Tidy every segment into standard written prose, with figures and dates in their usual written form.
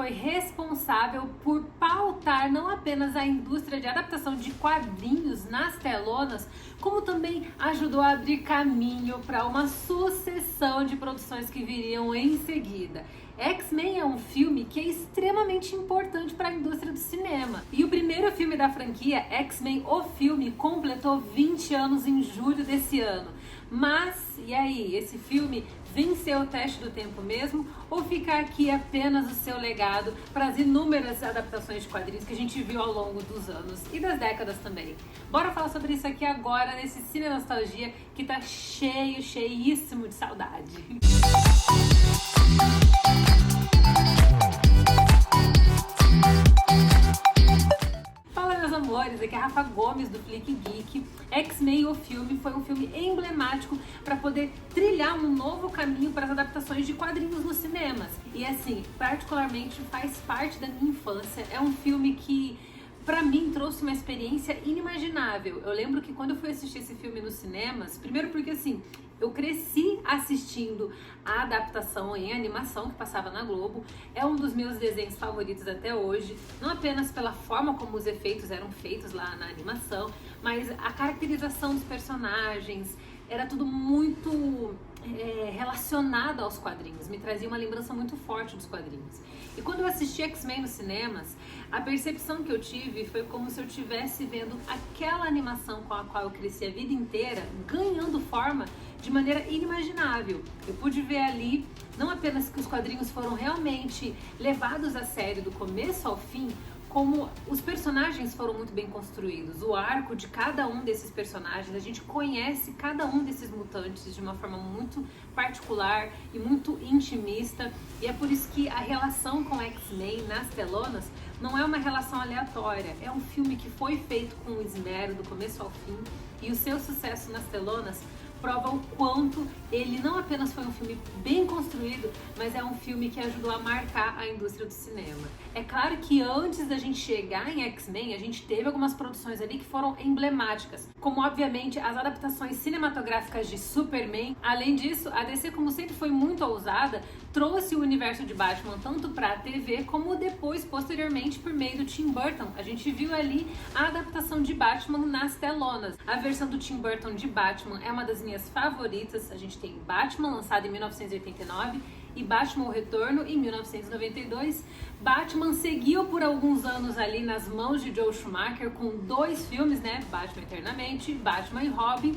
foi responsável por pautar não apenas a indústria de adaptação de quadrinhos nas telonas, como também ajudou a abrir caminho para uma sucessão de produções que viriam em seguida. X-Men é um filme que é extremamente importante para a indústria do cinema. E o primeiro filme da franquia, X-Men, o filme, completou 20 anos em julho desse ano. Mas, e aí, esse filme venceu o teste do tempo mesmo? Ou fica aqui apenas o seu legado para as inúmeras adaptações de quadrinhos que a gente viu ao longo dos anos e das décadas também? Bora falar sobre isso aqui agora, nesse Cine Nostalgia que tá cheíssimo de saudade. Amores, aqui é a Rafa Gomes do Flick Geek. X-Men, o filme, foi um filme emblemático para poder trilhar um novo caminho para as adaptações de quadrinhos nos cinemas. E assim, particularmente faz parte da minha infância. É um filme que pra mim trouxe uma experiência inimaginável. Eu lembro que quando eu fui assistir esse filme nos cinemas, primeiro porque assim, eu cresci assistindo a adaptação em animação que passava na Globo. É um dos meus desenhos favoritos até hoje, não apenas pela forma como os efeitos eram feitos lá na animação, mas a caracterização dos personagens, era tudo muito relacionado aos quadrinhos, me trazia uma lembrança muito forte dos quadrinhos. E quando eu assisti X-Men nos cinemas, a percepção que eu tive foi como se eu estivesse vendo aquela animação com a qual eu cresci a vida inteira, ganhando forma de maneira inimaginável. Eu pude ver ali, não apenas que os quadrinhos foram realmente levados a sério do começo ao fim, como os personagens foram muito bem construídos, o arco de cada um desses personagens, a gente conhece cada um desses mutantes de uma forma muito particular e muito intimista, e é por isso que a relação com X-Men nas telonas não é uma relação aleatória, é um filme que foi feito com esmero do começo ao fim, e o seu sucesso nas telonas prova o quanto ele não apenas foi um filme bem construído, mas é um filme que ajudou a marcar a indústria do cinema. É claro que antes da gente chegar em X-Men, a gente teve algumas produções ali que foram emblemáticas, como obviamente as adaptações cinematográficas de Superman. Além disso, a DC, como sempre foi muito ousada, trouxe o universo de Batman tanto para a TV como depois, posteriormente, por meio do Tim Burton. A gente viu ali a adaptação de Batman nas telonas. A versão do Tim Burton de Batman é uma das minhas favoritas. A gente tem Batman, lançado em 1989, e Batman o Retorno em 1992. Batman seguiu por alguns anos ali nas mãos de Joel Schumacher com 2 filmes, né? Batman Eternamente, Batman e Robin.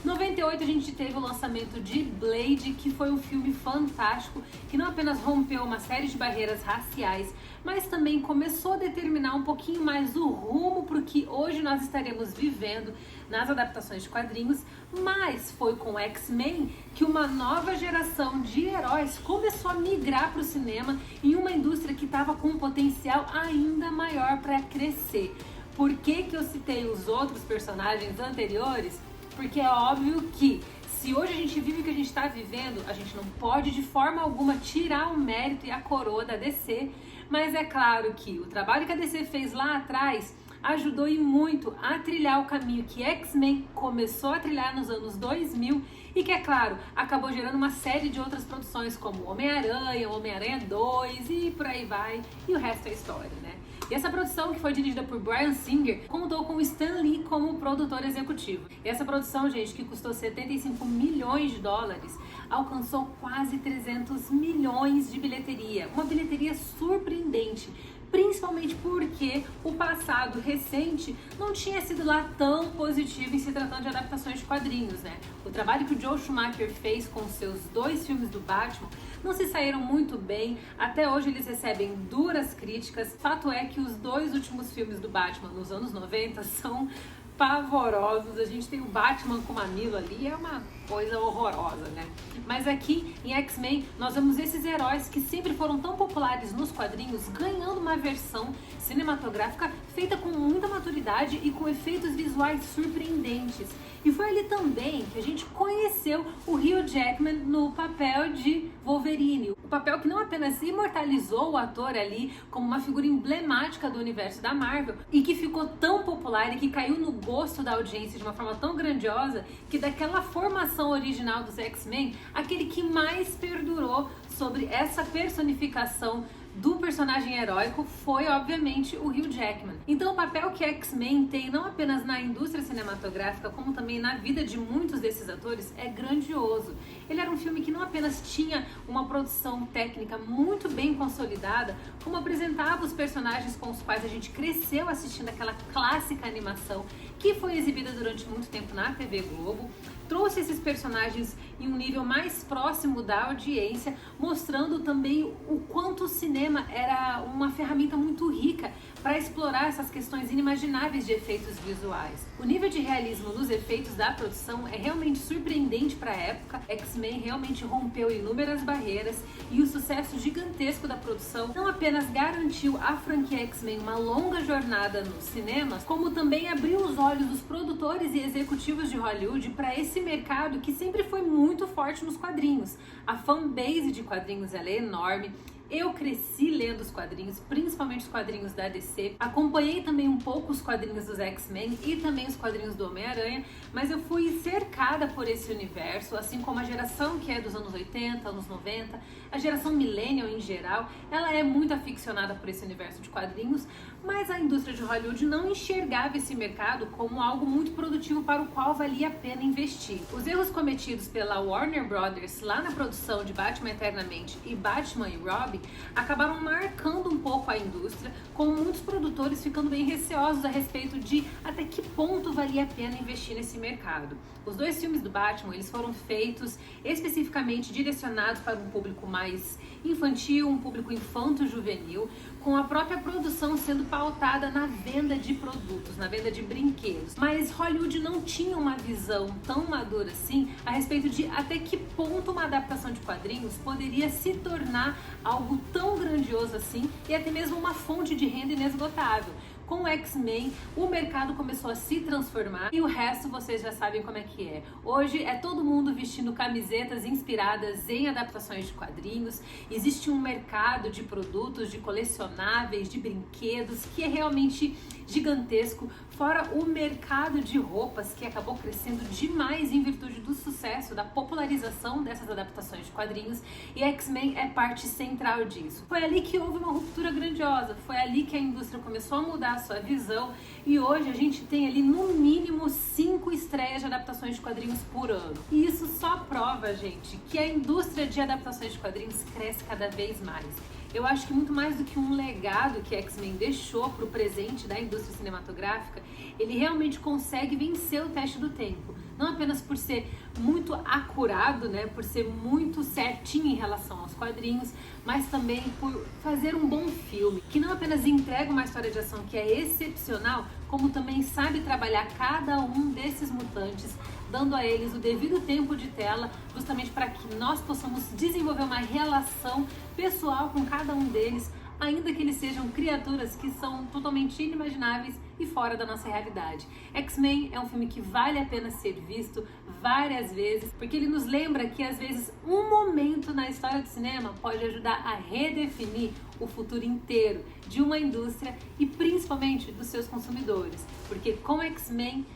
98 a gente teve o lançamento de Blade, que foi um filme fantástico, que não apenas rompeu uma série de barreiras raciais, mas também começou a determinar um pouquinho mais o rumo para o que hoje nós estaremos vivendo nas adaptações de quadrinhos, mas foi com X-Men que uma nova geração de heróis começou a migrar para o cinema em uma indústria que estava com um potencial ainda maior para crescer. Por que eu citei os outros personagens anteriores? Porque é óbvio que se hoje a gente vive o que a gente está vivendo, a gente não pode de forma alguma tirar o mérito e a coroa da DC, mas é claro que o trabalho que a DC fez lá atrás ajudou e muito a trilhar o caminho que X-Men começou a trilhar nos anos 2000 e que, é claro, acabou gerando uma série de outras produções como Homem-Aranha, Homem-Aranha 2 e por aí vai, e o resto é história, né? E essa produção, que foi dirigida por Bryan Singer, contou com Stan Lee como produtor executivo. E essa produção, gente, que custou 75 milhões de dólares, alcançou quase 300 milhões de bilheteria. Uma bilheteria surpreendente, principalmente porque o passado recente não tinha sido lá tão positivo em se tratando de adaptações de quadrinhos, né? O trabalho que o Joel Schumacher fez com seus 2 filmes do Batman não se saíram muito bem, até hoje eles recebem duras críticas. Fato é que os 2 últimos filmes do Batman nos anos 90 são pavorosos. A gente tem o Batman com mamilo ali, é uma coisa horrorosa, né? Mas aqui em X-Men nós vemos esses heróis que sempre foram tão populares nos quadrinhos ganhando uma versão cinematográfica feita com muita maturidade e com efeitos visuais surpreendentes. E foi ali também que a gente conheceu o Hugh Jackman no papel de Wolverine. O papel que não apenas imortalizou o ator ali como uma figura emblemática do universo da Marvel e que ficou tão popular e que caiu no gosto da audiência de uma forma tão grandiosa que daquela formação original dos X-Men, aquele que mais perdurou sobre essa personificação do personagem heróico foi, obviamente, o Hugh Jackman. Então o papel que X-Men tem, não apenas na indústria cinematográfica, como também na vida de muitos desses atores, é grandioso. Ele era um filme que não apenas tinha uma produção técnica muito bem consolidada, como apresentava os personagens com os quais a gente cresceu assistindo aquela clássica animação que foi exibida durante muito tempo na TV Globo, trouxe esses personagens em um nível mais próximo da audiência, mostrando também o quanto o cinema era uma ferramenta muito rica para explorar essas questões inimagináveis de efeitos visuais. O nível de realismo nos efeitos da produção é realmente surpreendente para a época. X-Men realmente rompeu inúmeras barreiras e o sucesso gigantesco da produção não apenas garantiu à franquia X-Men uma longa jornada nos cinemas, como também abriu os olhos dos produtores e executivos de Hollywood para esse mercado que sempre foi muito forte nos quadrinhos. A fanbase de quadrinhos ela é enorme. Eu cresci lendo os quadrinhos, principalmente os quadrinhos da DC. Acompanhei também um pouco os quadrinhos dos X-Men e também os quadrinhos do Homem-Aranha, mas eu fui cercada por esse universo, assim como a geração que é dos anos 80, anos 90, a geração millennial em geral, ela é muito aficionada por esse universo de quadrinhos, mas a indústria de Hollywood não enxergava esse mercado como algo muito produtivo para o qual valia a pena investir. Os erros cometidos pela Warner Brothers lá na produção de Batman Eternamente e Batman e Robin acabaram marcando um pouco a indústria, com muitos produtores ficando bem receosos a respeito de até que ponto valia a pena investir nesse mercado. Os dois filmes do Batman, eles foram feitos especificamente direcionados para um público mais infantil, um público infanto-juvenil, com a própria produção sendo pautada na venda de produtos, na venda de brinquedos. Mas Hollywood não tinha uma visão tão madura assim a respeito de até que ponto uma adaptação de quadrinhos poderia se tornar algo tão grandioso assim e até mesmo uma fonte de renda inesgotável. Com o X-Men, o mercado começou a se transformar e o resto vocês já sabem como é que é. Hoje é todo mundo vestindo camisetas inspiradas em adaptações de quadrinhos. Existe um mercado de produtos, de colecionáveis, de brinquedos que é realmente gigantesco. Fora o mercado de roupas que acabou crescendo demais em virtude do sucesso, da popularização dessas adaptações de quadrinhos, e X-Men é parte central disso. Foi ali que houve uma ruptura grandiosa, foi ali que a indústria começou a mudar a sua visão e hoje a gente tem ali no mínimo 5 estreias de adaptações de quadrinhos por ano. E isso só prova, gente, que a indústria de adaptações de quadrinhos cresce cada vez mais. Eu acho que muito mais do que um legado que X-Men deixou para o presente da indústria cinematográfica, ele realmente consegue vencer o teste do tempo. Não apenas por ser muito acurado, né, por ser muito certinho em relação aos quadrinhos, mas também por fazer um bom filme, que não apenas entrega uma história de ação que é excepcional, como também sabe trabalhar cada um desses mutantes, dando a eles o devido tempo de tela, justamente para que nós possamos desenvolver uma relação pessoal com cada um deles, ainda que eles sejam criaturas que são totalmente inimagináveis e fora da nossa realidade. X-Men é um filme que vale a pena ser visto várias vezes, porque ele nos lembra que às vezes um momento na história do cinema pode ajudar a redefinir o futuro inteiro de uma indústria e principalmente dos seus consumidores, porque com X-Men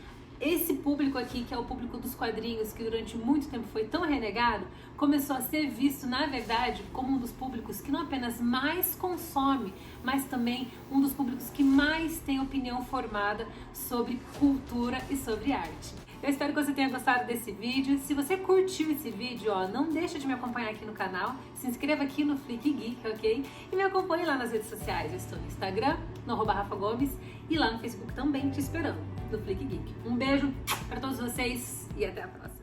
esse público aqui, que é o público dos quadrinhos, que durante muito tempo foi tão renegado, começou a ser visto, na verdade, como um dos públicos que não apenas mais consome, mas também um dos públicos que mais tem opinião formada sobre cultura e sobre arte. Eu espero que você tenha gostado desse vídeo. Se você curtiu esse vídeo, não deixa de me acompanhar aqui no canal, se inscreva aqui no Flick Geek, ok? E me acompanhe lá nas redes sociais. Eu estou no Instagram, no @RafaGomes, e lá no Facebook também te esperando, no Flick Geek. Um beijo para todos vocês e até a próxima.